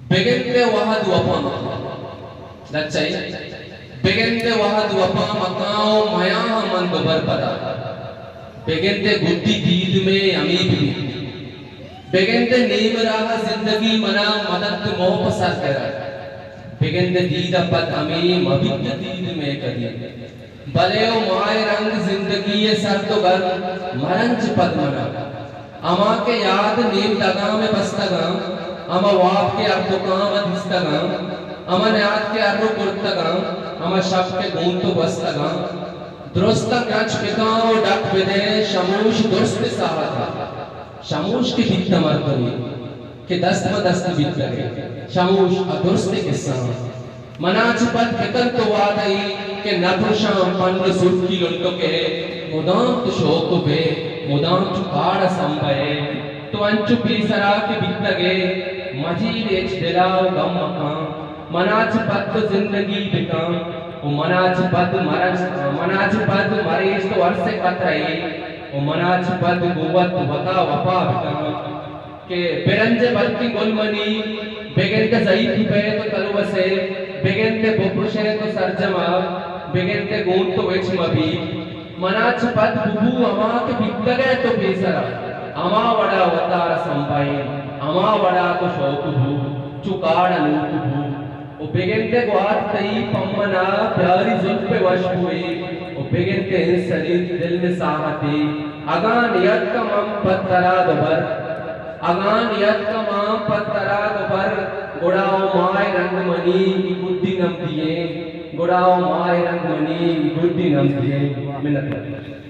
begende wahad wapa lachai begende wahad wapa makao maya man dobar pada begende guddi deed में अमी भी begende नेमराह जिंदगी मना मदद मोह पसार करा begende दीद पद अमी मबिद दीद में कदी भले ओ माय रंग जिंदगी ये सर तो गर मरंज पद मना अमा के याद नेम दगा में बस्तगा अमा वाप के अर्थ काम दिस्तगा अमा याद के अर्थ कुर्तगा अमा शब्द के गुण तो बस्तगा दुरुस्त क्रच पिकाओ डक बेदे शमूश दुरुस्त साहता शमूश की बित्त मरतनी के दस्त में दस्त बित्त लगे शमूश अदुरुस्त के साथ मनाच पद पिकन तो वादई के नपुरुषां पंड सुर्की लुल्लो के मुदाम तो शोक बे मुदाम चुकाड़ संभये तो अंचु पीसरा के बित्त लगे मजीद एच दिलाओ गम मकां मनाच पद तो जिंदगी बिकां वो मनाच पद मरेज तो वर्षे कतराई वो मनाच पद गुवत वता वपा बिकां के बेरंजे बल्कि गुलमनी बेगेंते ज़ईफ पे तो तलवसे बेगेंते बुपुशे तो सरजमा बेगेंते गुण तो वेच मबी मनाच पद बुबू अमा के बिक्तगे तो बेसरा अमा वड़ा वतार संपाई अमा वड़ा तो शौक भू चुकाड़ लूट भू ओ बेगेंते ग्वात तई पम्मना प्यारी जुल्फ पे वश हुए ओ बेगेंते इंसनी दिल में साहते अगान यद का मम पत्तरा दोबर अगान यद का मम पत्तरा दोबर गुड़ाओ माय रंगमणि गुड्डी नम दिए गुड़ाओ माय रंगमणि गुड्डी नम दिए मिन्नत